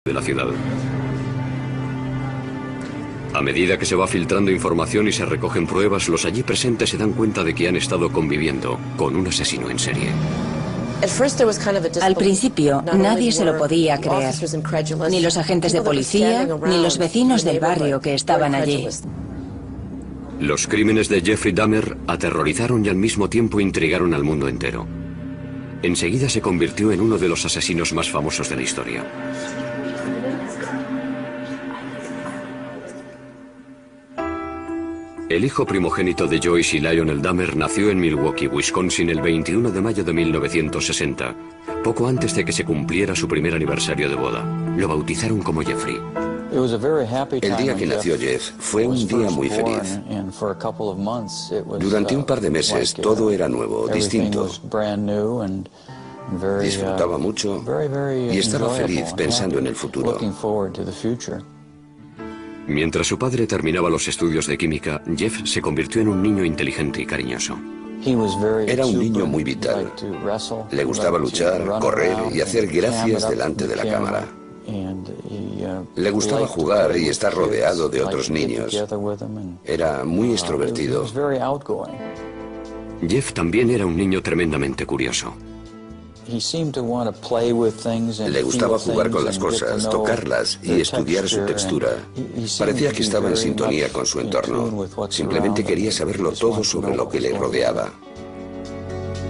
de la ciudad. A medida que se va filtrando información y se recogen pruebas, los allí presentes se dan cuenta de que han estado conviviendo con un asesino en serie. Al principio, nadie se lo podía creer, ni los agentes de policía, ni los vecinos del barrio que estaban allí. Los crímenes de Jeffrey Dahmer aterrorizaron y al mismo tiempo intrigaron al mundo entero. Enseguida se convirtió en uno de los asesinos más famosos de la historia. El hijo primogénito de Joyce y Lionel Dahmer nació en Milwaukee, Wisconsin, el 21 de mayo de 1960, poco antes de que se cumpliera su primer aniversario de boda. Lo bautizaron como Jeffrey. El día que nació Jeff fue un día muy feliz. Durante un par de meses todo era nuevo, distinto. Disfrutaba mucho y estaba feliz pensando en el futuro. Mientras su padre terminaba los estudios de química, Jeff se convirtió en un niño inteligente y cariñoso. Era un niño muy vital. Le gustaba luchar, correr y hacer gracias delante de la cámara. Le gustaba jugar y estar rodeado de otros niños. Era muy extrovertido. Jeff también era un niño tremendamente curioso. Le gustaba jugar con las cosas, tocarlas y estudiar su textura. Parecía que estaba en sintonía con su entorno. Simplemente quería saberlo todo sobre lo que le rodeaba.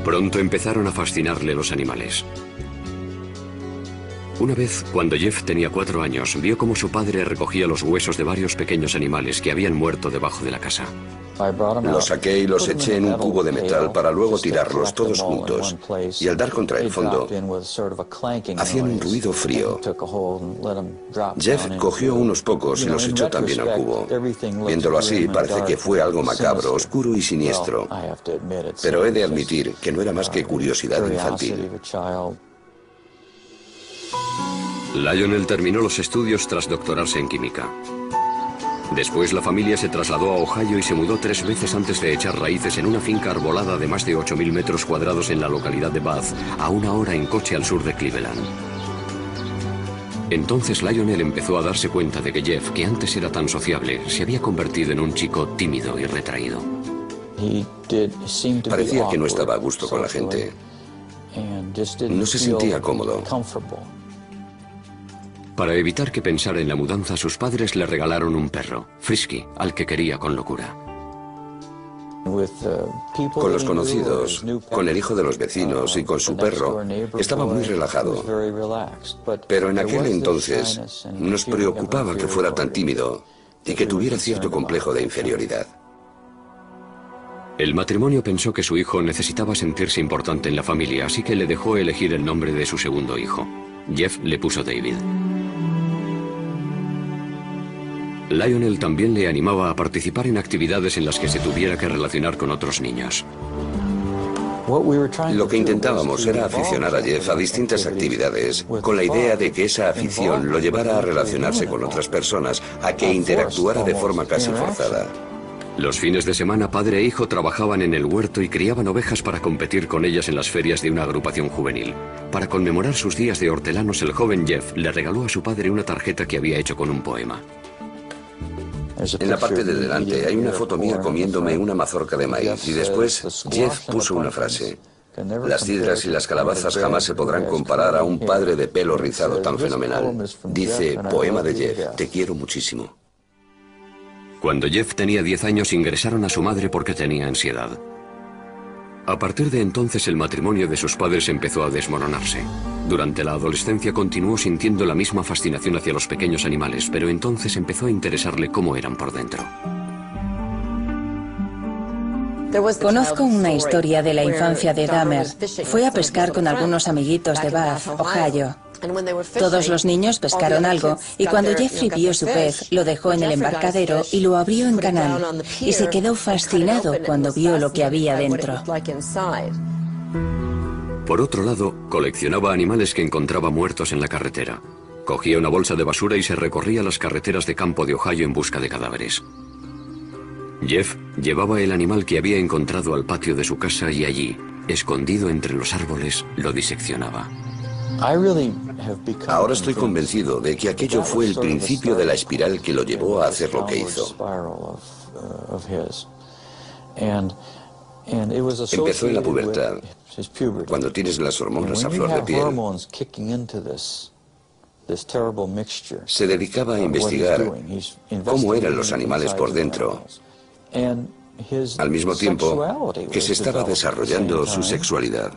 Pronto empezaron a fascinarle los animales. Una vez, cuando Jeff tenía 4 años, vio cómo su padre recogía los huesos de varios pequeños animales que habían muerto debajo de la casa. Los saqué y los eché en un cubo de metal para luego tirarlos todos juntos. Y al dar contra el fondo, hacían un ruido frío. Jeff cogió unos pocos y los echó también al cubo. Viéndolo así, parece que fue algo macabro, oscuro y siniestro. Pero he de admitir que no era más que curiosidad infantil. Lionel terminó los estudios tras doctorarse en química. Después la familia se trasladó a Ohio y se mudó 3 veces antes de echar raíces en una finca arbolada de más de 8.000 metros cuadrados en la localidad de Bath, a 1 hora en coche al sur de Cleveland. Entonces Lionel empezó a darse cuenta de que Jeff, que antes era tan sociable, se había convertido en un chico tímido y retraído. Parecía que no estaba a gusto con la gente. No se sentía cómodo. Para evitar que pensara en la mudanza, sus padres le regalaron un perro, Frisky, al que quería con locura. Con los conocidos, con el hijo de los vecinos y con su perro, estaba muy relajado. Pero en aquel entonces nos preocupaba que fuera tan tímido y que tuviera cierto complejo de inferioridad. El matrimonio pensó que su hijo necesitaba sentirse importante en la familia, así que le dejó elegir el nombre de su segundo hijo. Jeff le puso David. Lionel también le animaba a participar en actividades en las que se tuviera que relacionar con otros niños. Lo que intentábamos era aficionar a Jeff a distintas actividades, con la idea de que esa afición lo llevara a relacionarse con otras personas, a que interactuara de forma casi forzada. Los fines de semana, padre e hijo trabajaban en el huerto y criaban ovejas para competir con ellas en las ferias de una agrupación juvenil. Para conmemorar sus días de hortelanos, el joven Jeff le regaló a su padre una tarjeta que había hecho con un poema. En la parte de delante hay una foto mía comiéndome una mazorca de maíz y después Jeff puso una frase. Las cidras y las calabazas jamás se podrán comparar a un padre de pelo rizado tan fenomenal. Dice, poema de Jeff, te quiero muchísimo. Cuando Jeff tenía 10 años ingresaron a su madre porque tenía ansiedad. A partir de entonces el matrimonio de sus padres empezó a desmoronarse. Durante la adolescencia continuó sintiendo la misma fascinación hacia los pequeños animales, pero entonces empezó a interesarle cómo eran por dentro. Conozco una historia de la infancia de Dahmer. Fue a pescar con algunos amiguitos de Bath, Ohio. Todos los niños pescaron algo y cuando Jeffrey vio su pez, lo dejó en el embarcadero y lo abrió en canal. Y se quedó fascinado cuando vio lo que había dentro. Por otro lado, coleccionaba animales que encontraba muertos en la carretera. Cogía una bolsa de basura y se recorría las carreteras de campo de Ohio en busca de cadáveres. Jeff llevaba el animal que había encontrado al patio de su casa y allí, escondido entre los árboles, lo diseccionaba. Ahora estoy convencido de que aquello fue el principio de la espiral que lo llevó a hacer lo que hizo. Empezó en la pubertad, cuando tienes las hormonas a flor de piel. Se dedicaba a investigar cómo eran los animales por dentro, al mismo tiempo que se estaba desarrollando su sexualidad.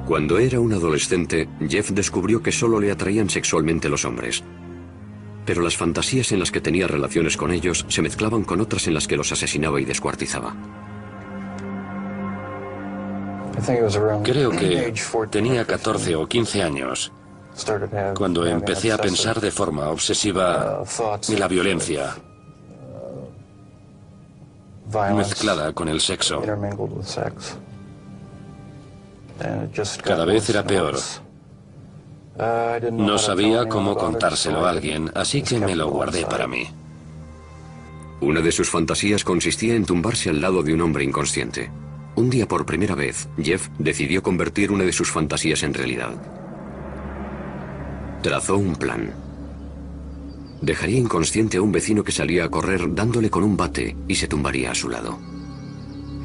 Cuando era un adolescente, Jeff descubrió que solo le atraían sexualmente los hombres. Pero las fantasías en las que tenía relaciones con ellos se mezclaban con otras en las que los asesinaba y descuartizaba. Creo que tenía 14 o 15 años cuando empecé a pensar de forma obsesiva en la violencia mezclada con el sexo. Cada vez era peor. No sabía cómo contárselo a alguien, así que me lo guardé para mí. Una de sus fantasías consistía en tumbarse al lado de un hombre inconsciente. Un día, por primera vez, Jeff decidió convertir una de sus fantasías en realidad. Trazó un plan. Dejaría inconsciente a un vecino que salía a correr dándole con un bate y se tumbaría a su lado.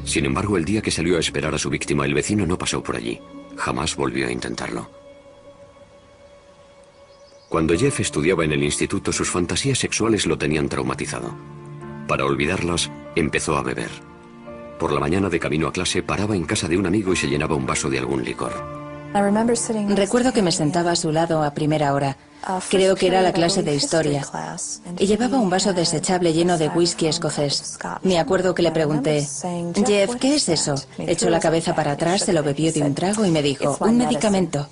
Sin embargo, el día que salió a esperar a su víctima, el vecino no pasó por allí. Jamás volvió a intentarlo. Cuando Jeff estudiaba en el instituto, sus fantasías sexuales lo tenían traumatizado. Para olvidarlas, empezó a beber. Por la mañana, de camino a clase, paraba en casa de un amigo y se llenaba un vaso de algún licor. Recuerdo que me sentaba a su lado a primera hora. Creo que era la clase de historia. Y llevaba un vaso desechable lleno de whisky escocés. Me acuerdo que le pregunté, Jeff, ¿qué es eso? Echó la cabeza para atrás, se lo bebió de un trago y me dijo, un medicamento.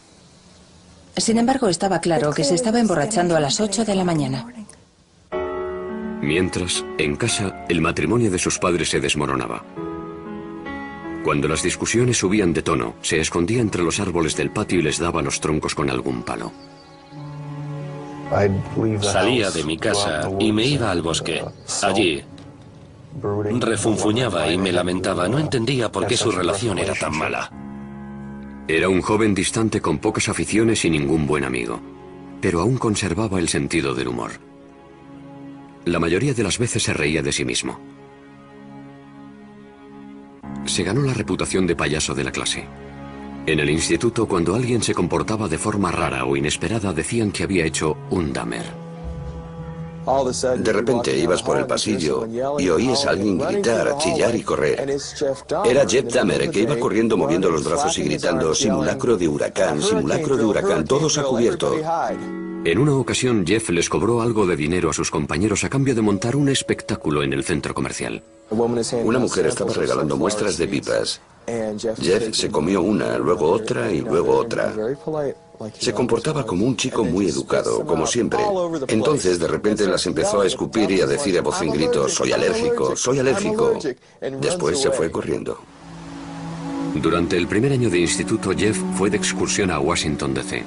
Sin embargo, estaba claro que se estaba emborrachando a las 8 de la mañana. Mientras, en casa, el matrimonio de sus padres se desmoronaba. Cuando las discusiones subían de tono, se escondía entre los árboles del patio y les daba los troncos con algún palo. Salía de mi casa y me iba al bosque. Allí refunfuñaba y me lamentaba. No entendía por qué su relación era tan mala. Era un joven distante con pocas aficiones y ningún buen amigo, pero aún conservaba el sentido del humor. La mayoría de las veces se reía de sí mismo. Se ganó la reputación de payaso de la clase. En el instituto, cuando alguien se comportaba de forma rara o inesperada, decían que había hecho un Dahmer. De repente ibas por el pasillo y oías a alguien gritar, chillar y correr. Era Jeff Dahmer, el que iba corriendo moviendo los brazos y gritando, simulacro de huracán, todos a cubierto. En una ocasión, Jeff les cobró algo de dinero a sus compañeros a cambio de montar un espectáculo en el centro comercial. Una mujer estaba regalando muestras de pipas. Jeff se comió una, luego otra y luego otra. Se comportaba como un chico muy educado, como siempre. Entonces, de repente, las empezó a escupir y a decir a voz en grito, soy alérgico, soy alérgico. Después se fue corriendo. Durante el primer año de instituto, Jeff fue de excursión a Washington, D.C.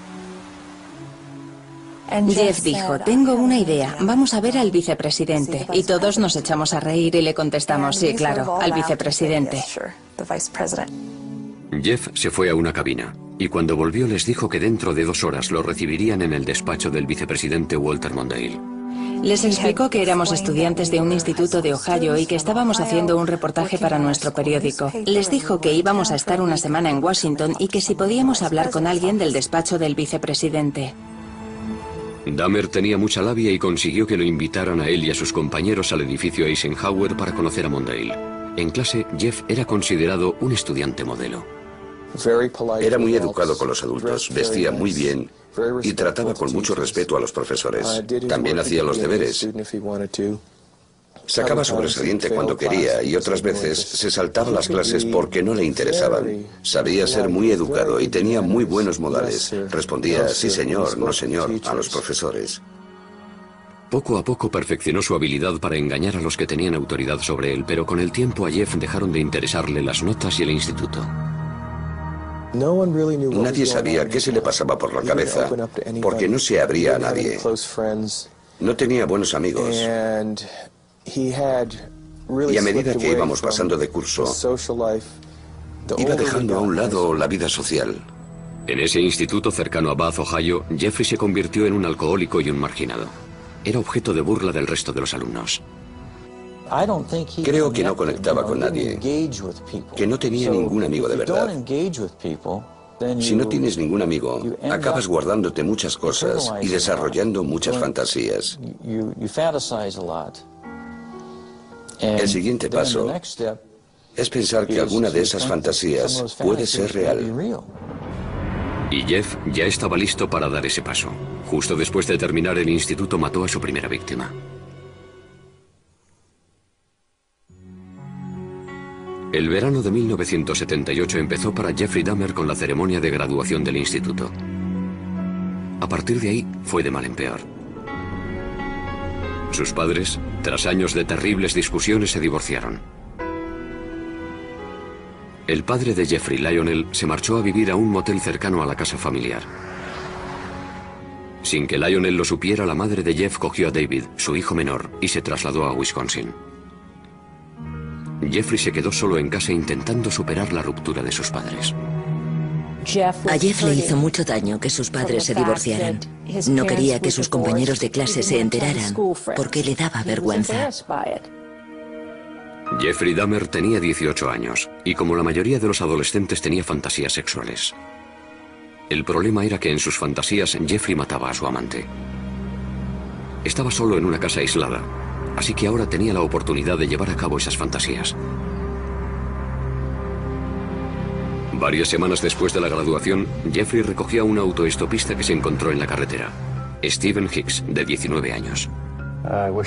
Jeff dijo, tengo una idea, vamos a ver al vicepresidente. Y todos nos echamos a reír y le contestamos, sí, claro, al vicepresidente. Jeff se fue a una cabina, y cuando volvió les dijo que dentro de 2 horas lo recibirían en el despacho del vicepresidente Walter Mondale. Les explicó que éramos estudiantes de un instituto de Ohio y que estábamos haciendo un reportaje para nuestro periódico. Les dijo que íbamos a estar una semana en Washington y que si podíamos hablar con alguien del despacho del vicepresidente. Dahmer tenía mucha labia y consiguió que lo invitaran a él y a sus compañeros al edificio Eisenhower para conocer a Mondale. En clase, Jeff era considerado un estudiante modelo. Era muy educado con los adultos, vestía muy bien y trataba con mucho respeto a los profesores. También hacía los deberes. Sacaba sobresaliente cuando quería y otras veces se saltaba las clases porque no le interesaban. Sabía ser muy educado y tenía muy buenos modales. Respondía, sí señor, no señor, a los profesores. Poco a poco perfeccionó su habilidad para engañar a los que tenían autoridad sobre él, pero con el tiempo a Jeff dejaron de interesarle las notas y el instituto. Nadie sabía qué se le pasaba por la cabeza, porque no se abría a nadie. No tenía buenos amigos. Y a medida que íbamos pasando de curso, iba dejando a un lado la vida social. En ese instituto cercano a Bath, Ohio, Jeffrey se convirtió en un alcohólico y un marginado. Era objeto de burla del resto de los alumnos. Creo que no conectaba con nadie, que no tenía ningún amigo de verdad. Si no tienes ningún amigo, acabas guardándote muchas cosas y desarrollando muchas fantasías. El siguiente paso es pensar que alguna de esas fantasías puede ser real. Y Jeff ya estaba listo para dar ese paso. Justo después de terminar el instituto mató a su primera víctima. El verano de 1978 empezó para Jeffrey Dahmer con la ceremonia de graduación del instituto. A partir de ahí fue de mal en peor. Sus padres, tras años de terribles discusiones, se divorciaron. El padre de Jeffrey, Lionel, se marchó a vivir a un motel cercano a la casa familiar. Sin que Lionel lo supiera, la madre de Jeff cogió a David, su hijo menor, y se trasladó a Wisconsin. Jeffrey se quedó solo en casa intentando superar la ruptura de sus padres. A Jeff le hizo mucho daño que sus padres se divorciaran. No quería que sus compañeros de clase se enteraran, porque le daba vergüenza. Jeffrey Dahmer tenía 18 años, y como la mayoría de los adolescentes tenía fantasías sexuales. El problema era que en sus fantasías Jeffrey mataba a su amante. Estaba solo en una casa aislada, así que ahora tenía la oportunidad de llevar a cabo esas fantasías. Varias semanas después de la graduación, Jeffrey recogió a un autoestopista que se encontró en la carretera, Stephen Hicks, de 19 años.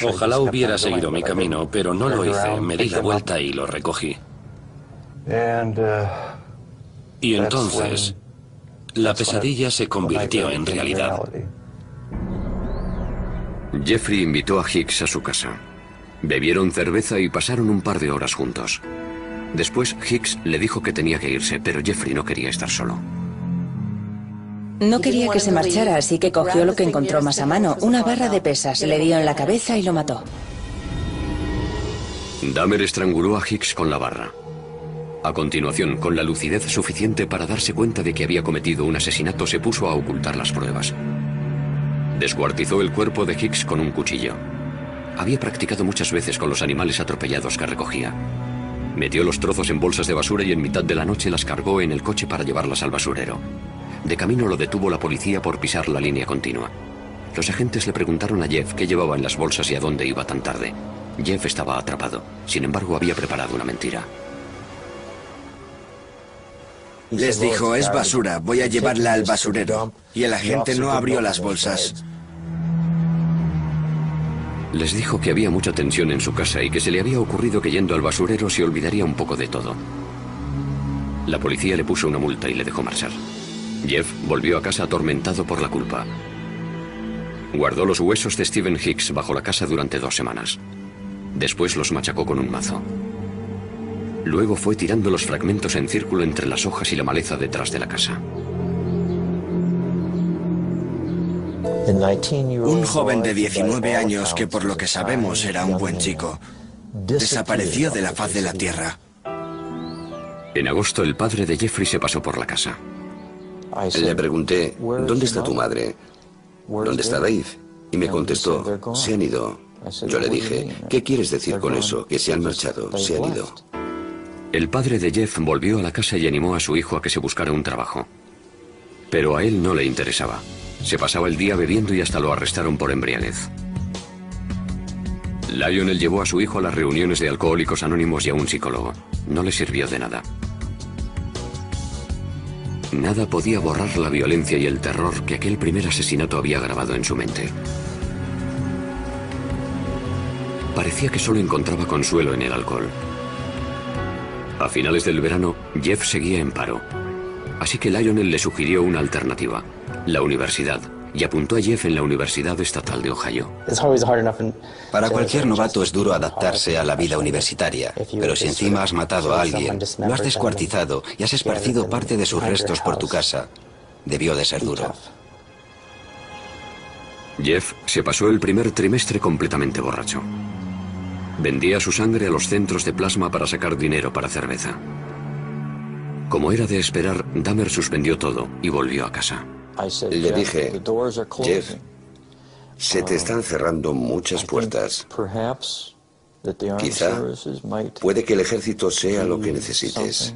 Ojalá hubiera seguido mi camino, pero no lo hice. Me di la vuelta y lo recogí. Y entonces, la pesadilla se convirtió en realidad. Jeffrey invitó a Hicks a su casa. Bebieron cerveza y pasaron un par de horas juntos. Después, Hicks le dijo que tenía que irse, pero Jeffrey no quería estar solo. No quería que se marchara, así que cogió lo que encontró más a mano, una barra de pesas, le dio en la cabeza y lo mató. Dahmer estranguló a Hicks con la barra. A continuación, con la lucidez suficiente para darse cuenta de que había cometido un asesinato, se puso a ocultar las pruebas. Descuartizó el cuerpo de Hicks con un cuchillo. Había practicado muchas veces con los animales atropellados que recogía. Metió los trozos en bolsas de basura y en mitad de la noche las cargó en el coche para llevarlas al basurero. De camino lo detuvo la policía por pisar la línea continua. Los agentes le preguntaron a Jeff qué llevaba en las bolsas y a dónde iba tan tarde. Jeff estaba atrapado. Sin embargo, había preparado una mentira. Les dijo, es basura, voy a llevarla al basurero. Y el agente no abrió las bolsas. Les dijo que había mucha tensión en su casa y que se le había ocurrido que yendo al basurero se olvidaría un poco de todo. La policía le puso una multa y le dejó marchar. Jeff volvió a casa atormentado por la culpa. Guardó los huesos de Stephen Hicks bajo la casa durante 2 semanas. Después los machacó con un mazo. Luego fue tirando los fragmentos en círculo entre las hojas y la maleza detrás de la casa. Un joven de 19 años que por lo que sabemos era un buen chico, desapareció de la faz de la tierra. En agosto, el padre de Jeffrey se pasó por la casa. Le pregunté, ¿dónde está tu madre? ¿Dónde está Dave? Y me contestó, se han ido. Yo le dije, ¿qué quieres decir con eso? Que se han marchado, se han ido. El padre de Jeff volvió a la casa y animó a su hijo a que se buscara un trabajo. Pero a él no le interesaba. Se pasaba el día bebiendo y hasta lo arrestaron por embriaguez. Lionel llevó a su hijo a las reuniones de Alcohólicos Anónimos y a un psicólogo. No le sirvió de nada. Nada podía borrar la violencia y el terror que aquel primer asesinato había grabado en su mente. Parecía que solo encontraba consuelo en el alcohol. A finales del verano, Jeff seguía en paro. Así que Lionel le sugirió una alternativa, la universidad, y apuntó a Jeff en la Universidad Estatal de Ohio. Para cualquier novato es duro adaptarse a la vida universitaria, pero si encima has matado a alguien, lo has descuartizado y has esparcido parte de sus restos por tu casa, debió de ser duro. Jeff se pasó el primer trimestre completamente borracho. Vendía su sangre a los centros de plasma para sacar dinero para cerveza. Como era de esperar, Dahmer suspendió todo y volvió a casa. Le dije, Jeff, se te están cerrando muchas puertas. Quizá puede que el ejército sea lo que necesites.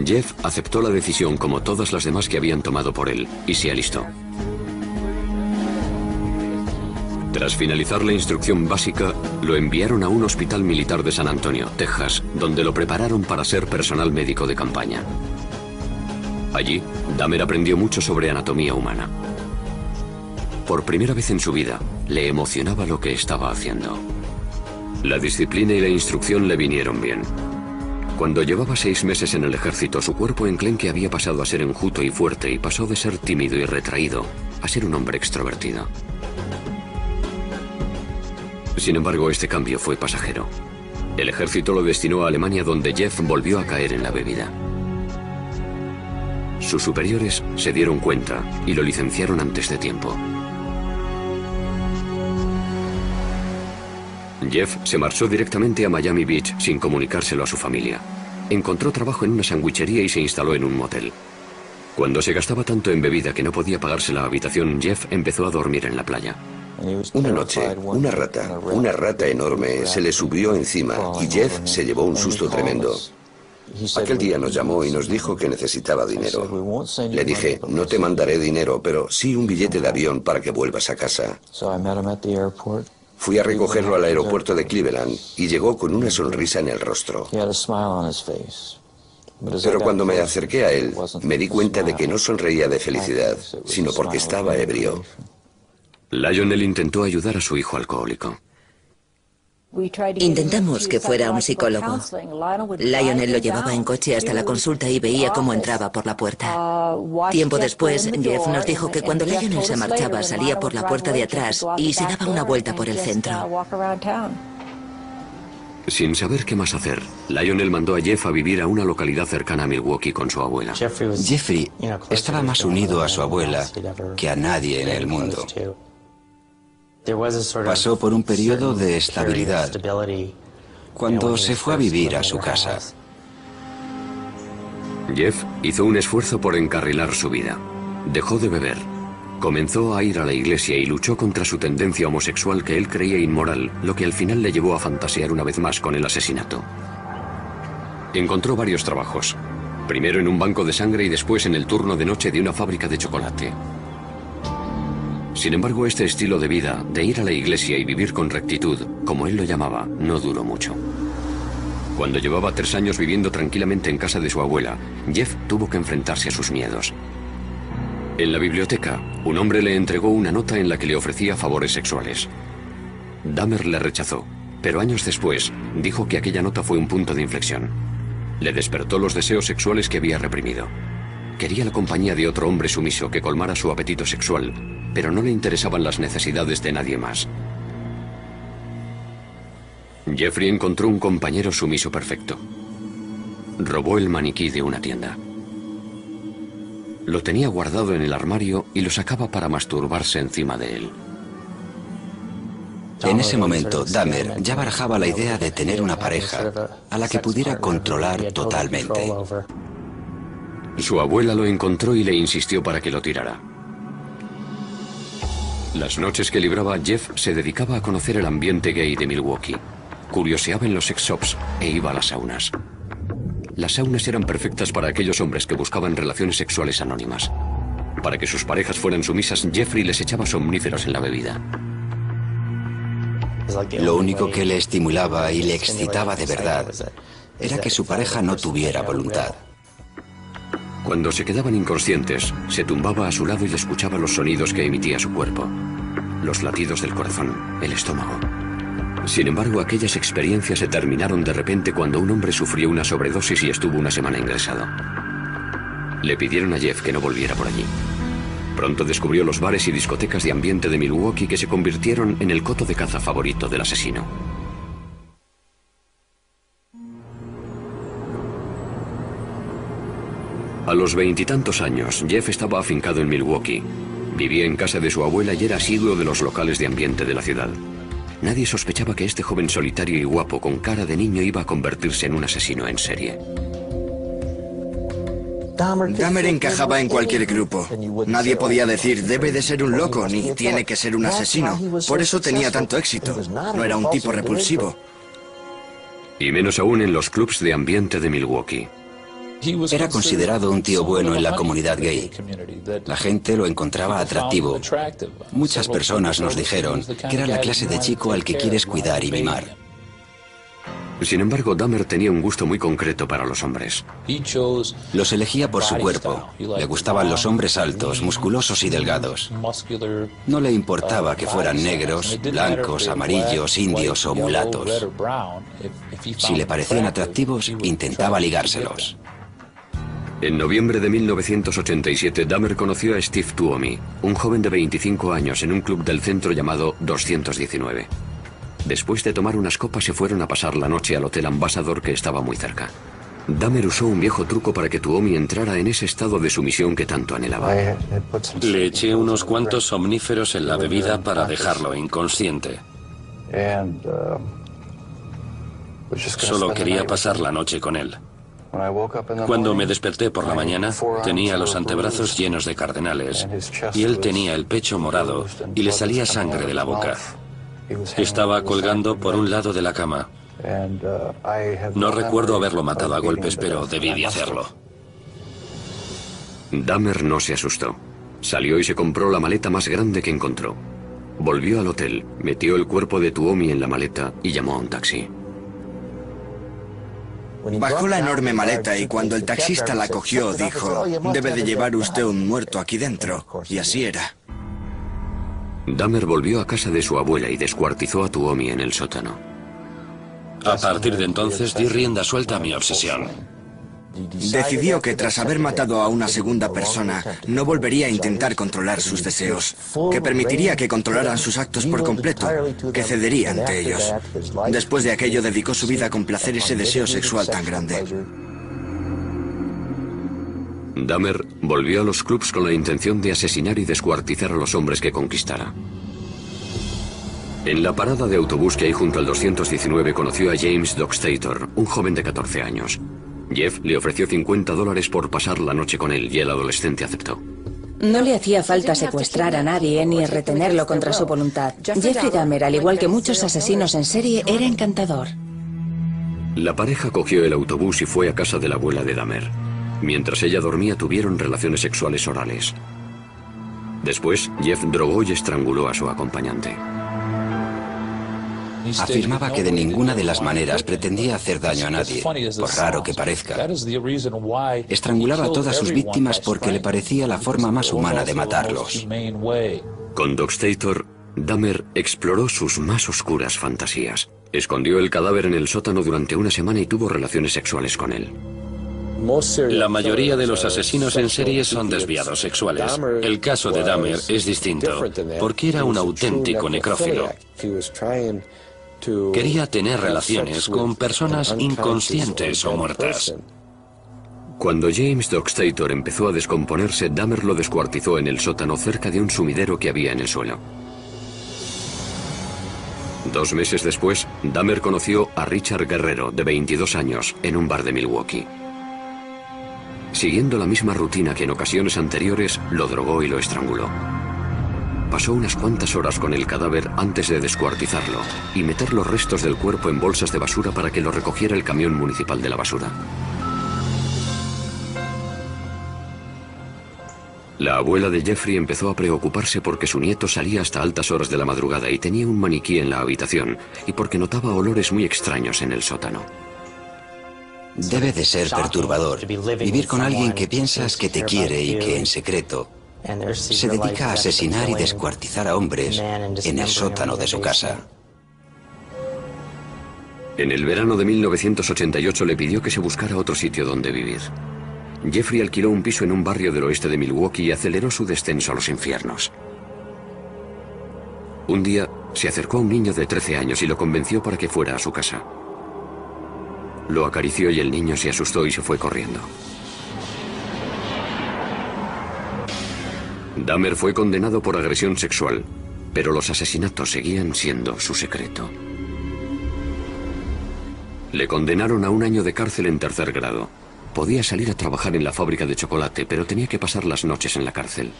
Jeff aceptó la decisión como todas las demás que habían tomado por él y se alistó. Tras finalizar la instrucción básica, lo enviaron a un hospital militar de San Antonio, Texas, donde lo prepararon para ser personal médico de campaña. Allí, Dahmer aprendió mucho sobre anatomía humana. Por primera vez en su vida, le emocionaba lo que estaba haciendo. La disciplina y la instrucción le vinieron bien. Cuando llevaba 6 meses en el ejército, su cuerpo enclenque había pasado a ser enjuto y fuerte y pasó de ser tímido y retraído a ser un hombre extrovertido. Sin embargo, este cambio fue pasajero. El ejército lo destinó a Alemania, donde Jeff volvió a caer en la bebida. Sus superiores se dieron cuenta y lo licenciaron antes de tiempo. Jeff se marchó directamente a Miami Beach sin comunicárselo a su familia. Encontró trabajo en una sandwichería y se instaló en un motel. Cuando se gastaba tanto en bebida que no podía pagarse la habitación, Jeff empezó a dormir en la playa. Una noche, una rata enorme, se le subió encima y Jeff se llevó un susto tremendo. Aquel día nos llamó y nos dijo que necesitaba dinero. Le dije, no te mandaré dinero, pero sí un billete de avión para que vuelvas a casa. Fui a recogerlo al aeropuerto de Cleveland y llegó con una sonrisa en el rostro. Pero cuando me acerqué a él, me di cuenta de que no sonreía de felicidad, sino porque estaba ebrio. Lionel intentó ayudar a su hijo alcohólico. Intentamos que fuera un psicólogo. Lionel lo llevaba en coche hasta la consulta y veía cómo entraba por la puerta. Tiempo después, Jeff nos dijo que cuando Lionel se marchaba, salía por la puerta de atrás y se daba una vuelta por el centro. Sin saber qué más hacer, Lionel mandó a Jeff a vivir a una localidad cercana a Milwaukee con su abuela. Jeffrey estaba más unido a su abuela que a nadie en el mundo. Pasó por un periodo de estabilidad cuando se fue a vivir a su casa. Jeff hizo un esfuerzo por encarrilar su vida. Dejó de beber. Comenzó a ir a la iglesia y luchó contra su tendencia homosexual que él creía inmoral, lo que al final le llevó a fantasear una vez más con el asesinato. Encontró varios trabajos. Primero en un banco de sangre y después en el turno de noche de una fábrica de chocolate. Sin embargo, este estilo de vida, de ir a la iglesia y vivir con rectitud, como él lo llamaba, no duró mucho. Cuando llevaba 3 años viviendo tranquilamente en casa de su abuela, Jeff tuvo que enfrentarse a sus miedos. En la biblioteca, un hombre le entregó una nota en la que le ofrecía favores sexuales. Dahmer le rechazó, pero años después dijo que aquella nota fue un punto de inflexión. Le despertó los deseos sexuales que había reprimido. Quería la compañía de otro hombre sumiso que colmara su apetito sexual, pero no le interesaban las necesidades de nadie más. Jeffrey encontró un compañero sumiso perfecto. Robó el maniquí de una tienda. Lo tenía guardado en el armario y lo sacaba para masturbarse encima de él. En ese momento, Dahmer ya barajaba la idea de tener una pareja a la que pudiera controlar totalmente. Su abuela lo encontró y le insistió para que lo tirara. Las noches que libraba, Jeff se dedicaba a conocer el ambiente gay de Milwaukee. Curioseaba en los sex shops e iba a las saunas. Las saunas eran perfectas para aquellos hombres que buscaban relaciones sexuales anónimas. Para que sus parejas fueran sumisas, Jeffrey les echaba somníferos en la bebida. Lo único que le estimulaba y le excitaba de verdad era que su pareja no tuviera voluntad. Cuando se quedaban inconscientes, se tumbaba a su lado y escuchaba los sonidos que emitía su cuerpo. Los latidos del corazón, el estómago. Sin embargo, aquellas experiencias se terminaron de repente cuando un hombre sufrió una sobredosis y estuvo una semana ingresado. Le pidieron a Jeff que no volviera por allí. Pronto descubrió los bares y discotecas de ambiente de Milwaukee que se convirtieron en el coto de caza favorito del asesino. A los 20 y tantos años, Jeff estaba afincado en Milwaukee. Vivía en casa de su abuela y era asiduo de los locales de ambiente de la ciudad. nadie sospechaba que este joven solitario y guapo con cara de niño iba a convertirse en un asesino en serie. Dahmer encajaba en cualquier grupo. Nadie podía decir, debe de ser un loco, ni tiene que ser un asesino. Por eso tenía tanto éxito. No era un tipo repulsivo. Y menos aún en los clubs de ambiente de Milwaukee. Era considerado un tío bueno en la comunidad gay. La gente lo encontraba atractivo. Muchas personas nos dijeron que era la clase de chico al que quieres cuidar y mimar. Sin embargo, Dahmer tenía un gusto muy concreto para los hombres. Los elegía por su cuerpo. Le gustaban los hombres altos, musculosos y delgados. No le importaba que fueran negros, blancos, amarillos, indios o mulatos. Si le parecían atractivos, intentaba ligárselos. En noviembre de 1987, Dahmer conoció a Steve Tuomi, un joven de 25 años en un club del centro llamado 219. Después de tomar unas copas se fueron a pasar la noche al Hotel Ambassador, que estaba muy cerca. Dahmer usó un viejo truco para que Tuomi entrara en ese estado de sumisión que tanto anhelaba. Le eché unos cuantos somníferos en la bebida para dejarlo inconsciente. Solo quería pasar la noche con él. Cuando me desperté por la mañana, tenía los antebrazos llenos de cardenales y él tenía el pecho morado y le salía sangre de la boca. Estaba colgando por un lado de la cama. No recuerdo haberlo matado a golpes, pero debí de hacerlo. Dahmer no se asustó. Salió y se compró la maleta más grande que encontró. Volvió al hotel, metió el cuerpo de Tuomi en la maleta y llamó a un taxi. Bajó la enorme maleta y cuando el taxista la cogió dijo, debe de llevar usted un muerto aquí dentro. Y así era. Dahmer volvió a casa de su abuela y descuartizó a Tuomi en el sótano. A partir de entonces di rienda suelta a mi obsesión. Decidió que tras haber matado a una segunda persona, no volvería a intentar controlar sus deseos, que permitiría que controlaran sus actos por completo, que cedería ante ellos. Después de aquello dedicó su vida a complacer ese deseo sexual tan grande. Dahmer volvió a los clubs con la intención de asesinar y descuartizar a los hombres que conquistara. En la parada de autobús que hay junto al 219 conoció a James Dockstader, un joven de 14 años. Jeff le ofreció $50 por pasar la noche con él y el adolescente aceptó. No le hacía falta secuestrar a nadie ni retenerlo contra su voluntad. Jeffrey Dahmer, al igual que muchos asesinos en serie, era encantador. La pareja cogió el autobús y fue a casa de la abuela de Dahmer. Mientras ella dormía, tuvieron relaciones sexuales orales. Después, Jeff drogó y estranguló a su acompañante. Afirmaba que de ninguna de las maneras pretendía hacer daño a nadie, por raro que parezca. Estrangulaba a todas sus víctimas porque le parecía la forma más humana de matarlos. Con Dockstader, Dahmer exploró sus más oscuras fantasías. Escondió el cadáver en el sótano durante una semana y tuvo relaciones sexuales con él. La mayoría de los asesinos en serie son desviados sexuales. El caso de Dahmer es distinto, porque era un auténtico necrófilo. Quería tener relaciones con personas inconscientes o muertas. Cuando James Dockstader empezó a descomponerse, Dahmer lo descuartizó en el sótano cerca de un sumidero que había en el suelo. 2 meses después, Dahmer conoció a Richard Guerrero, de 22 años, en un bar de Milwaukee. Siguiendo la misma rutina que en ocasiones anteriores, lo drogó y lo estranguló. Pasó unas cuantas horas con el cadáver antes de descuartizarlo y meter los restos del cuerpo en bolsas de basura para que lo recogiera el camión municipal de la basura. La abuela de Jeffrey empezó a preocuparse porque su nieto salía hasta altas horas de la madrugada y tenía un maniquí en la habitación, y porque notaba olores muy extraños en el sótano. Debe de ser perturbador vivir con alguien que piensas que te quiere y que en secreto se dedica a asesinar y descuartizar a hombres en el sótano de su casa. En el verano de 1988 le pidió que se buscara otro sitio donde vivir. Jeffrey alquiló un piso en un barrio del oeste de Milwaukee y aceleró su descenso a los infiernos. Un día se acercó a un niño de 13 años y lo convenció para que fuera a su casa. Lo acarició y el niño se asustó y se fue corriendo. Dahmer fue condenado por agresión sexual, Pero los asesinatos seguían siendo su secreto. Le condenaron a 1 año de cárcel en 3er grado. Podía salir a trabajar en la fábrica de chocolate, pero tenía que pasar las noches en la cárcel.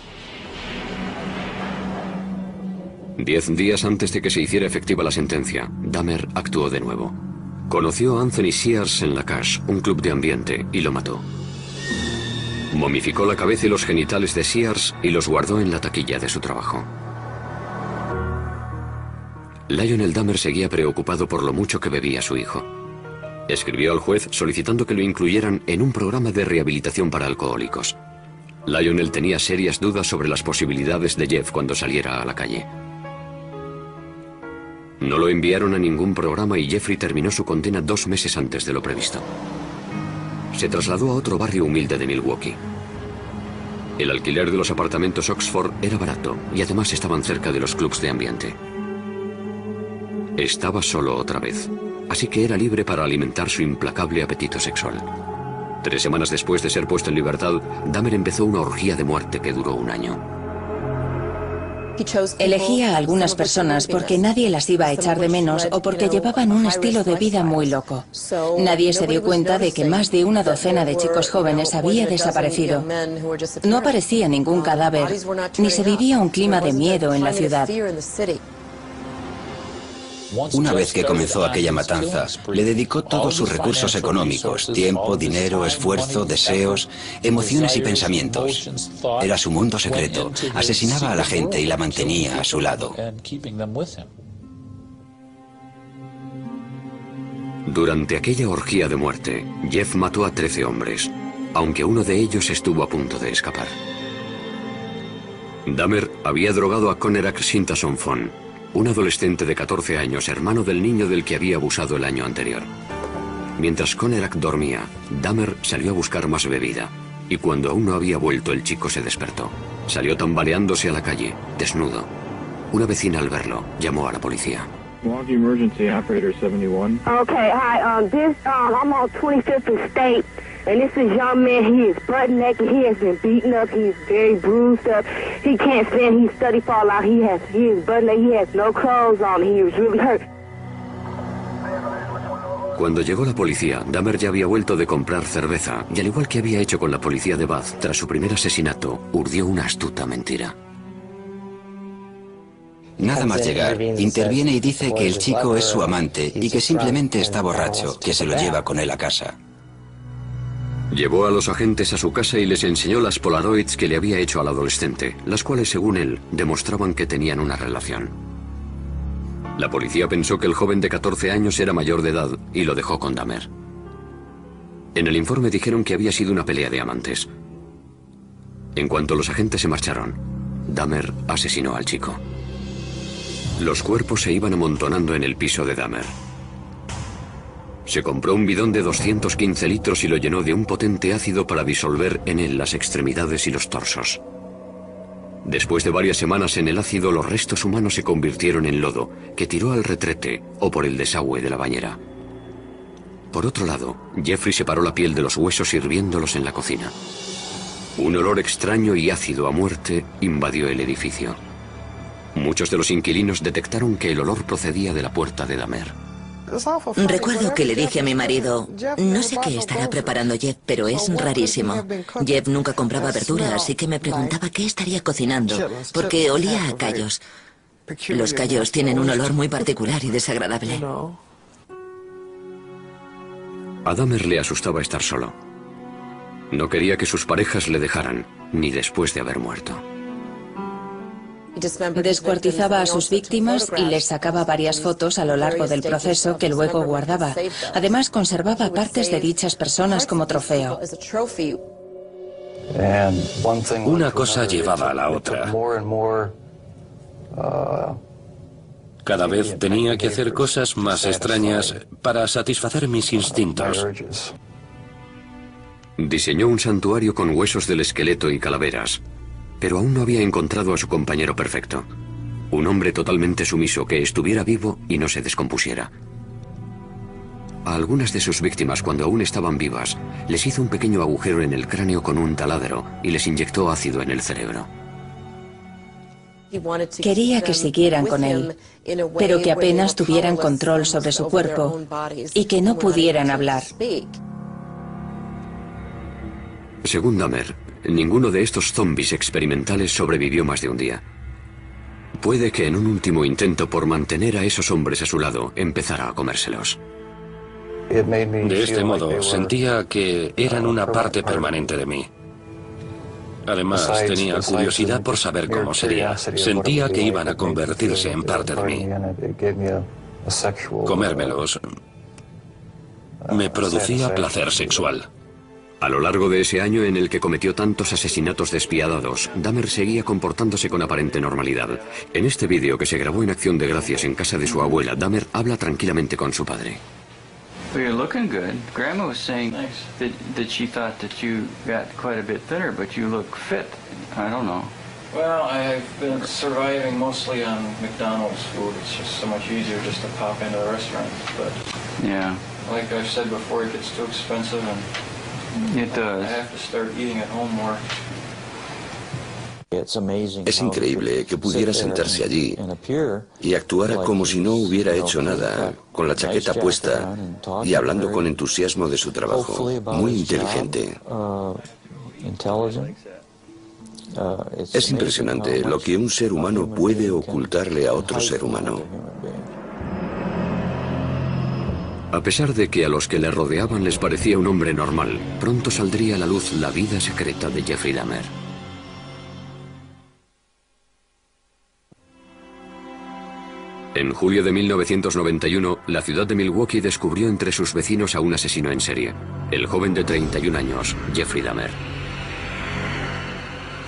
10 días antes de que se hiciera efectiva la sentencia, Dahmer actuó de nuevo. Conoció a Anthony Sears en la Cache, un club de ambiente, y lo mató. Momificó la cabeza y los genitales de Sears y los guardó en la taquilla de su trabajo. Lionel Dahmer seguía preocupado por lo mucho que bebía su hijo. Escribió al juez solicitando que lo incluyeran en un programa de rehabilitación para alcohólicos. Lionel tenía serias dudas sobre las posibilidades de Jeff cuando saliera a la calle. No lo enviaron a ningún programa y Jeffrey terminó su condena 2 meses antes de lo previsto. Se trasladó a otro barrio humilde de Milwaukee. El alquiler de los apartamentos Oxford era barato y además estaban cerca de los clubs de ambiente. Estaba solo otra vez, así que era libre para alimentar su implacable apetito sexual. 3 semanas después de ser puesto en libertad, Dahmer empezó una orgía de muerte que duró 1 año. Elegía a algunas personas porque nadie las iba a echar de menos o porque llevaban un estilo de vida muy loco. Nadie se dio cuenta de que más de 1 docena de chicos jóvenes había desaparecido. No aparecía ningún cadáver, ni se vivía un clima de miedo en la ciudad. Una vez que comenzó aquella matanza, le dedicó todos sus recursos económicos, tiempo, dinero, esfuerzo, deseos, emociones y pensamientos. Era su mundo secreto. Asesinaba a la gente y la mantenía a su lado. Durante aquella orgía de muerte, Jeff mató a 13 hombres, aunque uno de ellos estuvo a punto de escapar. Dahmer había drogado a Conerak Shintason Fon, un adolescente de 14 años, hermano del niño del que había abusado el año anterior. Mientras Conerak dormía, Dahmer salió a buscar más bebida, y cuando aún no había vuelto, el chico se despertó. Salió tambaleándose a la calle, desnudo. Una vecina, al verlo, llamó a la policía. Milwaukee Emergency Operator 71. Okay, hi, I'm on 25th State, and this is young man. He is butt naked. He has been beaten up. He is very bruised up. He can't stand. He's study fall out. He is butt naked. He has no clothes on. He was really hurt. Cuando llegó la policía, Dahmer ya había vuelto de comprar cerveza, y al igual que había hecho con la policía de Bath tras su primer asesinato, urdió una astuta mentira. Nada más llegar, interviene y dice que el chico es su amante y que simplemente está borracho, que se lo lleva con él a casa. Llevó a los agentes a su casa y les enseñó las Polaroids que le había hecho al adolescente, las cuales, según él, demostraban que tenían una relación. La policía pensó que el joven de 14 años era mayor de edad y lo dejó con Dahmer. En el informe dijeron que había sido una pelea de amantes. En cuanto los agentes se marcharon, Dahmer asesinó al chico. Los cuerpos se iban amontonando en el piso de Dahmer. Se compró un bidón de 215 litros y lo llenó de un potente ácido para disolver en él las extremidades y los torsos. Después de varias semanas en el ácido, los restos humanos se convirtieron en lodo, que tiró al retrete o por el desagüe de la bañera. Por otro lado, Jeffrey separó la piel de los huesos hirviéndolos en la cocina. Un olor extraño y ácido a muerte invadió el edificio. Muchos de los inquilinos detectaron que el olor procedía de la puerta de Dahmer. Recuerdo que le dije a mi marido, no sé qué estará preparando Jeff, pero es rarísimo. Jeff nunca compraba verdura, así que me preguntaba qué estaría cocinando, porque olía a callos. Los callos tienen un olor muy particular y desagradable. A Dahmer le asustaba estar solo. No quería que sus parejas le dejaran, ni después de haber muerto. Descuartizaba a sus víctimas y les sacaba varias fotos a lo largo del proceso que luego guardaba. Además, conservaba partes de dichas personas como trofeo. Una cosa llevaba a la otra. Cada vez tenía que hacer cosas más extrañas para satisfacer mis instintos. Diseñó un santuario con huesos del esqueleto y calaveras, pero aún no había encontrado a su compañero perfecto. Un hombre totalmente sumiso que estuviera vivo y no se descompusiera. A algunas de sus víctimas, cuando aún estaban vivas, les hizo un pequeño agujero en el cráneo con un taladro y les inyectó ácido en el cerebro. Quería que siguieran con él, pero que apenas tuvieran control sobre su cuerpo y que no pudieran hablar. Según Dahmer, ninguno de estos zombies experimentales sobrevivió más de un día. Puede que en un último intento por mantener a esos hombres a su lado, empezara a comérselos. De este modo, sentía que eran una parte permanente de mí. Además, tenía curiosidad por saber cómo sería. Sentía que iban a convertirse en parte de mí. Comérmelos me producía placer sexual. A lo largo de ese año en el que cometió tantos asesinatos despiadados, Dahmer seguía comportándose con aparente normalidad. En este vídeo que se grabó en Acción de Gracias en casa de su abuela, Dahmer habla tranquilamente con su padre. Well, you're looking good. Grandma was saying that she thought that you got quite a bit thinner, but you look fit. I don't know. Well, I've been surviving mostly on McDonald's food. It's just so much easier just to pop into the restaurant. But yeah, like I've said before, it gets too expensive, and it does. I have to start eating at home more. Es increíble que pudiera sentarse allí y actuara como si no hubiera hecho nada, con la chaqueta puesta y hablando con entusiasmo de su trabajo. Muy inteligente. Es impresionante lo que un ser humano puede ocultarle a otro ser humano. A pesar de que a los que le rodeaban les parecía un hombre normal, pronto saldría a la luz la vida secreta de Jeffrey Dahmer. En julio de 1991, la ciudad de Milwaukee descubrió entre sus vecinos a un asesino en serie, el joven de 31 años, Jeffrey Dahmer.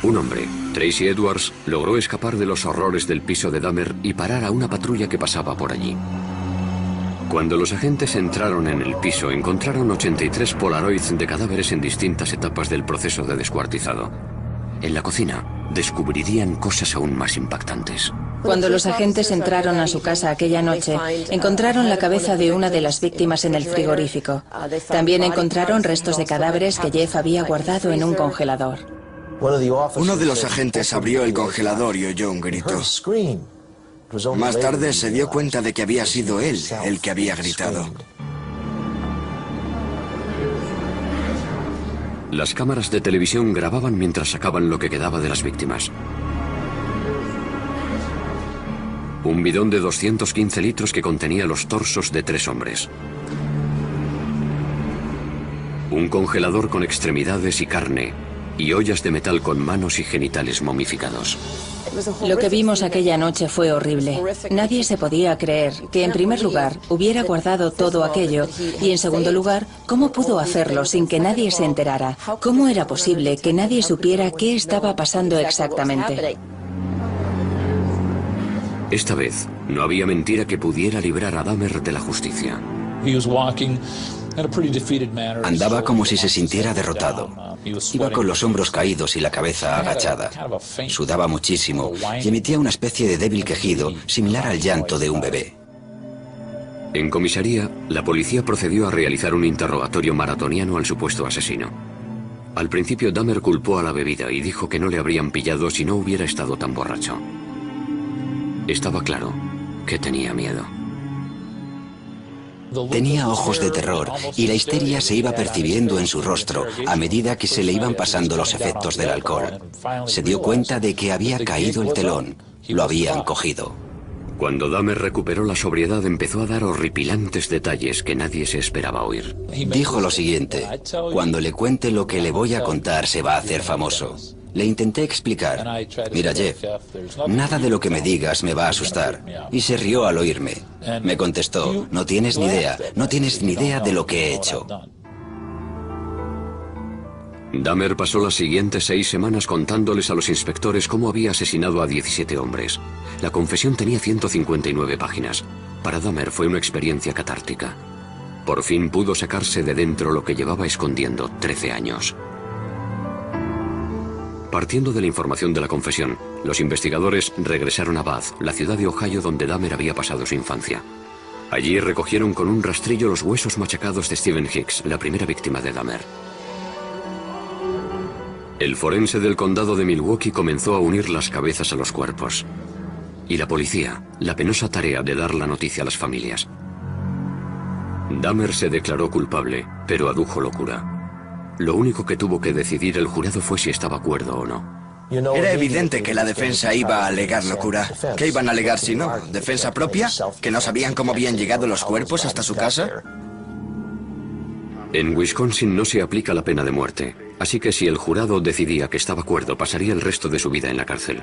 Un hombre, Tracy Edwards, logró escapar de los horrores del piso de Dahmer y parar a una patrulla que pasaba por allí. Cuando los agentes entraron en el piso, encontraron 83 polaroids de cadáveres en distintas etapas del proceso de descuartizado. En la cocina, descubrirían cosas aún más impactantes. Cuando los agentes entraron a su casa aquella noche, encontraron la cabeza de una de las víctimas en el frigorífico. También encontraron restos de cadáveres que Jeff había guardado en un congelador. Uno de los agentes abrió el congelador y oyó un grito. Más tarde se dio cuenta de que había sido él el que había gritado. Las cámaras de televisión grababan mientras sacaban lo que quedaba de las víctimas. Un bidón de 215 litros que contenía los torsos de 3 hombres. Un congelador con extremidades y carne, y ollas de metal con manos y genitales momificados. Lo que vimos aquella noche fue horrible. Nadie se podía creer que, en primer lugar, hubiera guardado todo aquello y, en segundo lugar, cómo pudo hacerlo sin que nadie se enterara. ¿Cómo era posible que nadie supiera qué estaba pasando exactamente? Esta vez, no había mentira que pudiera librar a Dahmer de la justicia. Andaba como si se sintiera derrotado. Iba con los hombros caídos y la cabeza agachada. Sudaba muchísimo y emitía una especie de débil quejido similar al llanto de un bebé. En comisaría, la policía procedió a realizar un interrogatorio maratoniano al supuesto asesino. Al principio, Dahmer culpó a la bebida y dijo que no le habrían pillado si no hubiera estado tan borracho. Estaba claro que tenía miedo. Tenía ojos de terror y la histeria se iba percibiendo en su rostro a medida que se le iban pasando los efectos del alcohol. Se dio cuenta de que había caído el telón. Lo habían cogido. Cuando Dahmer recuperó la sobriedad, empezó a dar horripilantes detalles que nadie se esperaba oír. Dijo lo siguiente: cuando le cuente lo que le voy a contar se va a hacer famoso. Le intenté explicar: mira, Jeff, nada de lo que me digas me va a asustar. Y se rió al oírme. Me contestó: no tienes ni idea de lo que he hecho. Dahmer pasó las siguientes 6 semanas contándoles a los inspectores cómo había asesinado a 17 hombres. La confesión tenía 159 páginas. Para Dahmer fue una experiencia catártica. Por fin pudo sacarse de dentro lo que llevaba escondiendo 13 años. Partiendo de la información de la confesión, los investigadores regresaron a Bath, la ciudad de Ohio donde Dahmer había pasado su infancia. Allí recogieron con un rastrillo los huesos machacados de Stephen Hicks, la primera víctima de Dahmer. El forense del condado de Milwaukee comenzó a unir las cabezas a los cuerpos. Y la policía, la penosa tarea de dar la noticia a las familias. Dahmer se declaró culpable, pero adujo locura. Lo único que tuvo que decidir el jurado fue si estaba cuerdo o no. Era evidente que la defensa iba a alegar locura. ¿Qué iban a alegar si no? ¿Defensa propia? ¿Que no sabían cómo habían llegado los cuerpos hasta su casa? En Wisconsin no se aplica la pena de muerte, así que si el jurado decidía que estaba cuerdo, pasaría el resto de su vida en la cárcel.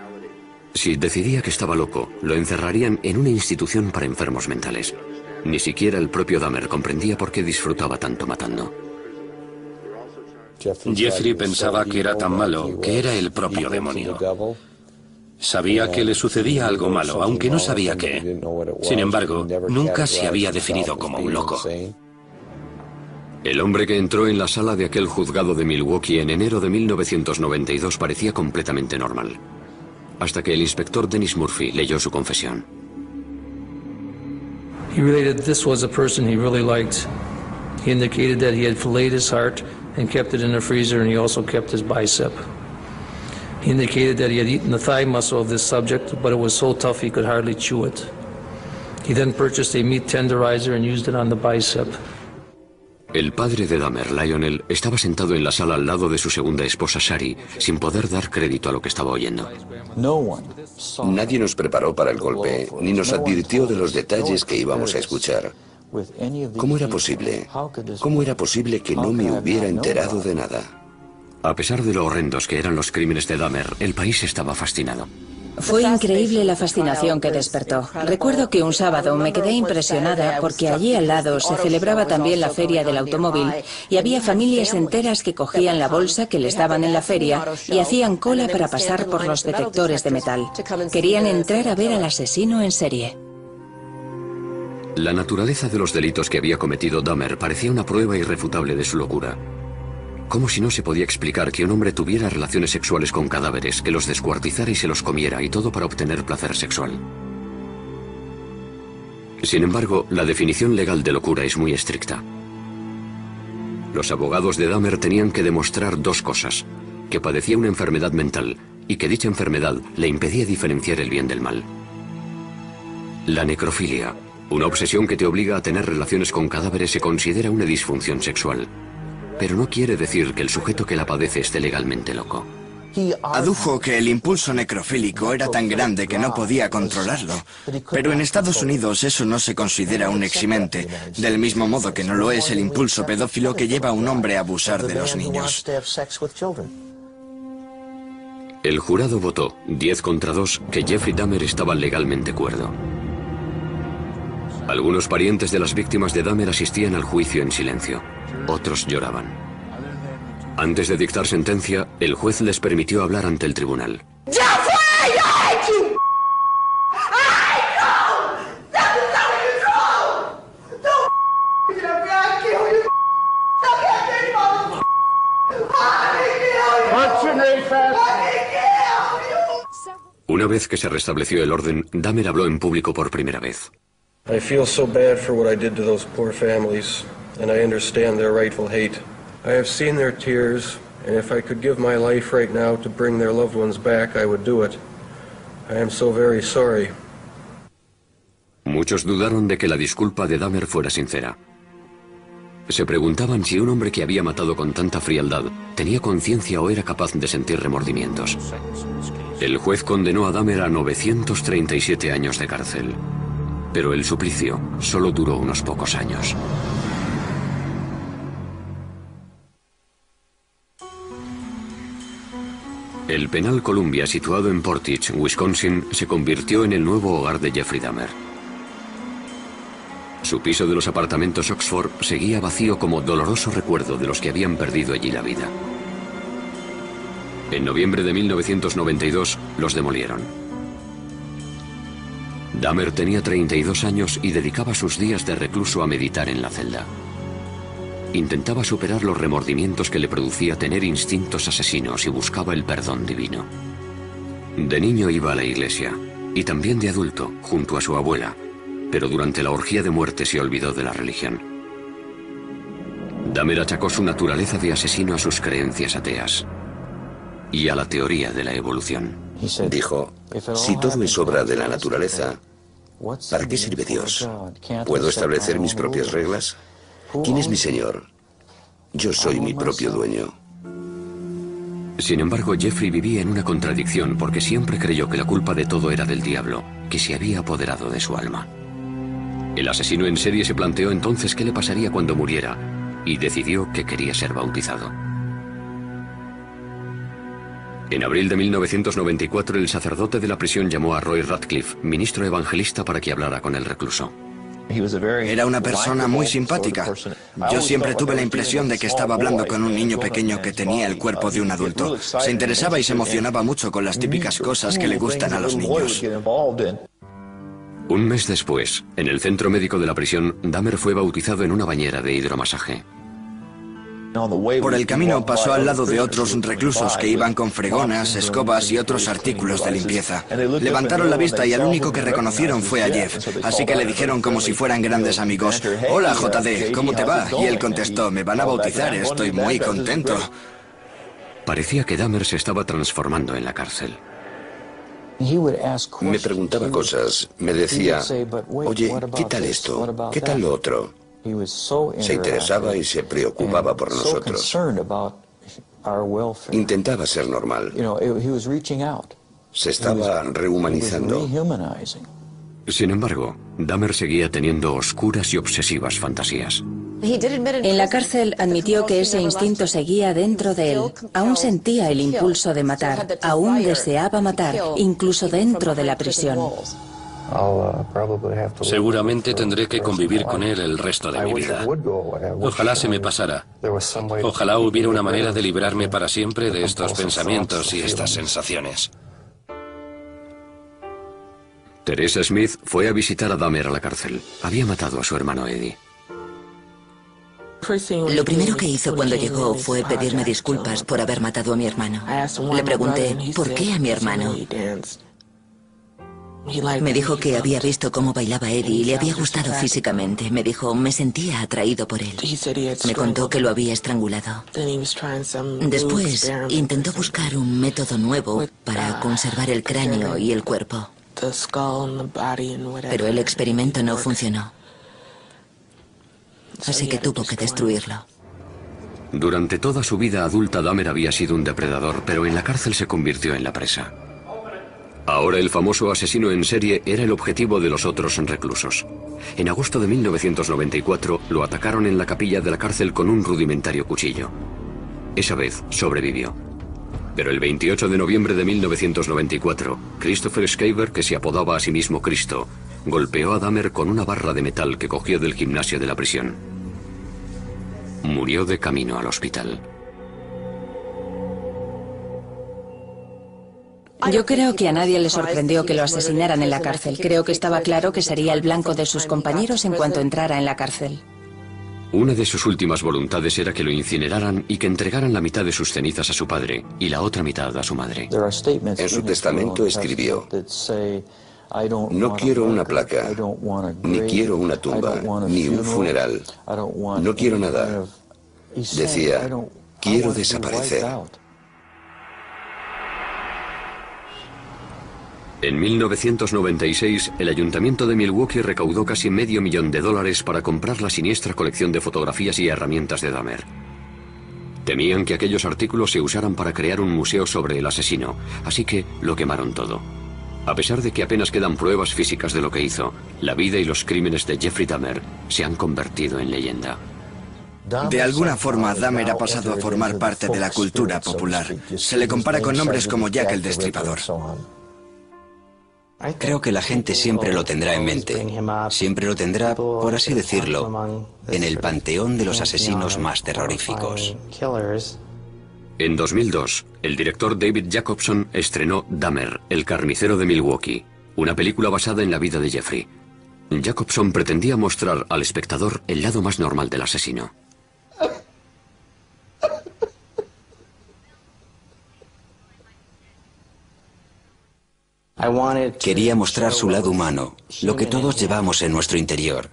Si decidía que estaba loco, lo encerrarían en una institución para enfermos mentales. Ni siquiera el propio Dahmer comprendía por qué disfrutaba tanto matando. Jeffrey pensaba que era tan malo que era el propio demonio. Sabía que le sucedía algo malo, aunque no sabía qué. Sin embargo, nunca se había definido como un loco. El hombre que entró en la sala de aquel juzgado de Milwaukee en enero de 1992 parecía completamente normal. Hasta que el inspector Dennis Murphy leyó su confesión. He related this was a person he really liked. He indicated that he had filleted his heart and kept it in the freezer, and he also kept his bicep. He indicated that he had eaten the thigh muscle of this subject, but it was so tough he could hardly chew it. He then purchased a meat tenderizer and used it on the bicep. El padre de Dahmer, Lionel, estaba sentado en la sala al lado de su segunda esposa, Shari, sin poder dar crédito a lo que estaba oyendo. Nadie nos preparó para el golpe, ni nos advirtió de los detalles que íbamos a escuchar. ¿Cómo era posible? ¿Cómo era posible que no me hubiera enterado de nada? A pesar de lo horrendos que eran los crímenes de Dahmer, el país estaba fascinado. Fue increíble la fascinación que despertó. Recuerdo que un sábado me quedé impresionada porque allí al lado se celebraba también la feria del automóvil y había familias enteras que cogían la bolsa que les daban en la feria y hacían cola para pasar por los detectores de metal. Querían entrar a ver al asesino en serie. La naturaleza de los delitos que había cometido Dahmer parecía una prueba irrefutable de su locura. ¿Cómo si no se podía explicar que un hombre tuviera relaciones sexuales con cadáveres, que los descuartizara y se los comiera, y todo para obtener placer sexual? Sin embargo, la definición legal de locura es muy estricta. Los abogados de Dahmer tenían que demostrar dos cosas: que padecía una enfermedad mental y que dicha enfermedad le impedía diferenciar el bien del mal. La necrofilia, una obsesión que te obliga a tener relaciones con cadáveres, se considera una disfunción sexual. Pero no quiere decir que el sujeto que la padece esté legalmente loco. Adujo que el impulso necrofílico era tan grande que no podía controlarlo. Pero en Estados Unidos eso no se considera un eximente, del mismo modo que no lo es el impulso pedófilo que lleva a un hombre a abusar de los niños. El jurado votó, 10 contra 2, que Jeffrey Dahmer estaba legalmente cuerdo. Algunos parientes de las víctimas de Dahmer asistían al juicio en silencio. Otros lloraban. Antes de dictar sentencia, el juez les permitió hablar ante el tribunal. Una vez que se restableció el orden, Dahmer habló en público por primera vez. I feel so bad for what I did to those poor families, and I understand their rightful hate. I have seen their tears, and if I could give my life right now to bring their loved ones back, I would do it. I am so very sorry. Muchos dudaron de que la disculpa de Dahmer fuera sincera. Se preguntaban si un hombre que había matado con tanta frialdad tenía conciencia o era capaz de sentir remordimientos. El juez condenó a Dahmer a 937 años de cárcel. Pero el suplicio solo duró unos pocos años. El penal Columbia, situado en Portage, Wisconsin, se convirtió en el nuevo hogar de Jeffrey Dahmer. Su piso de los apartamentos Oxford seguía vacío como doloroso recuerdo de los que habían perdido allí la vida. En noviembre de 1992 los demolieron. Dahmer tenía 32 años y dedicaba sus días de recluso a meditar en la celda. Intentaba superar los remordimientos que le producía tener instintos asesinos y buscaba el perdón divino. De niño iba a la iglesia, y también de adulto, junto a su abuela, pero durante la orgía de muerte se olvidó de la religión. Dahmer achacó su naturaleza de asesino a sus creencias ateas. y a la teoría de la evolución. Dijo, si todo es obra de la naturaleza, ¿para qué sirve Dios? ¿Puedo establecer mis propias reglas? ¿Quién es mi Señor? Yo soy mi propio dueño. Sin embargo, Jeffrey vivía en una contradicción porque siempre creyó que la culpa de todo era del diablo, que se había apoderado de su alma. El asesino en serie se planteó entonces qué le pasaría cuando muriera y decidió que quería ser bautizado. En abril de 1994, el sacerdote de la prisión llamó a Roy Radcliffe, ministro evangelista, para que hablara con el recluso. Era una persona muy simpática. Yo siempre tuve la impresión de que estaba hablando con un niño pequeño que tenía el cuerpo de un adulto. Se interesaba y se emocionaba mucho con las típicas cosas que le gustan a los niños. Un mes después, en el centro médico de la prisión, Dahmer fue bautizado en una bañera de hidromasaje. Por el camino pasó al lado de otros reclusos que iban con fregonas, escobas y otros artículos de limpieza. Levantaron la vista y al único que reconocieron fue a Jeff, así que le dijeron como si fueran grandes amigos: «Hola, JD, ¿cómo te va?». Y él contestó: «Me van a bautizar, estoy muy contento». Parecía que Dahmer se estaba transformando en la cárcel. Me preguntaba cosas, me decía, oye, ¿qué tal esto? ¿Qué tal lo otro? Se interesaba y se preocupaba por nosotros. Intentaba ser normal. Se estaba rehumanizando. Sin embargo, Dahmer seguía teniendo oscuras y obsesivas fantasías. En la cárcel admitió que ese instinto seguía dentro de él. Aún sentía el impulso de matar, aún deseaba matar, incluso dentro de la prisión. Seguramente tendré que convivir con él el resto de mi vida. Ojalá se me pasara. Ojalá hubiera una manera de librarme para siempre de estos pensamientos y estas sensaciones. Teresa Smith fue a visitar a Dahmer a la cárcel. Había matado a su hermano Eddie. Lo primero que hizo cuando llegó fue pedirme disculpas por haber matado a mi hermano. Le pregunté, ¿por qué a mi hermano? Me dijo que había visto cómo bailaba Eddie y le había gustado físicamente. Me dijo, me sentía atraído por él. Me contó que lo había estrangulado. Después intentó buscar un método nuevo para conservar el cráneo y el cuerpo. Pero el experimento no funcionó. Así que tuvo que destruirlo. Durante toda su vida adulta, Dahmer había sido un depredador, pero en la cárcel se convirtió en la presa. Ahora el famoso asesino en serie era el objetivo de los otros reclusos. En agosto de 1994 lo atacaron en la capilla de la cárcel con un rudimentario cuchillo. Esa vez sobrevivió. Pero el 28 de noviembre de 1994, Christopher Schaefer, que se apodaba a sí mismo Cristo, golpeó a Dahmer con una barra de metal que cogió del gimnasio de la prisión. Murió de camino al hospital. Yo creo que a nadie le sorprendió que lo asesinaran en la cárcel. Creo que estaba claro que sería el blanco de sus compañeros en cuanto entrara en la cárcel. Una de sus últimas voluntades era que lo incineraran y que entregaran la mitad de sus cenizas a su padre y la otra mitad a su madre. En su testamento escribió: no quiero una placa, ni quiero una tumba, ni un funeral. No quiero nada. Decía, quiero desaparecer. En 1996, el ayuntamiento de Milwaukee recaudó casi $500,000 para comprar la siniestra colección de fotografías y herramientas de Dahmer. Temían que aquellos artículos se usaran para crear un museo sobre el asesino, así que lo quemaron todo. A pesar de que apenas quedan pruebas físicas de lo que hizo, la vida y los crímenes de Jeffrey Dahmer se han convertido en leyenda. De alguna forma, Dahmer ha pasado a formar parte de la cultura popular. Se le compara con nombres como Jack el Destripador. Creo que la gente siempre lo tendrá en mente. Siempre lo tendrá, por así decirlo, en el panteón de los asesinos más terroríficos. En 2002, el director David Jacobson estrenó Dahmer, el carnicero de Milwaukee, una película basada en la vida de Jeffrey. Jacobson pretendía mostrar al espectador el lado más normal del asesino. Quería mostrar su lado humano, lo que todos llevamos en nuestro interior.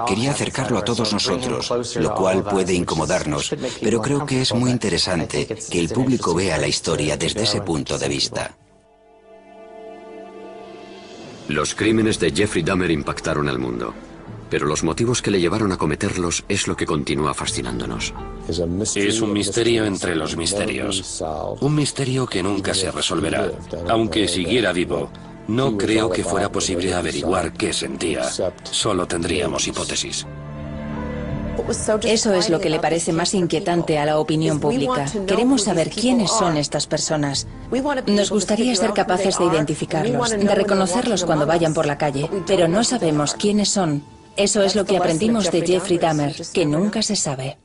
Quería acercarlo a todos nosotros, lo cual puede incomodarnos, pero creo que es muy interesante que el público vea la historia desde ese punto de vista. Los crímenes de Jeffrey Dahmer impactaron al mundo, pero los motivos que le llevaron a cometerlos es lo que continúa fascinándonos. Es un misterio entre los misterios. Un misterio que nunca se resolverá. Aunque siguiera vivo, no creo que fuera posible averiguar qué sentía. Solo tendríamos hipótesis. Eso es lo que le parece más inquietante a la opinión pública. Queremos saber quiénes son estas personas. Nos gustaría ser capaces de identificarlos, de reconocerlos cuando vayan por la calle, pero no sabemos quiénes son. Eso es lo que aprendimos de Jeffrey Dahmer, que nunca se sabe.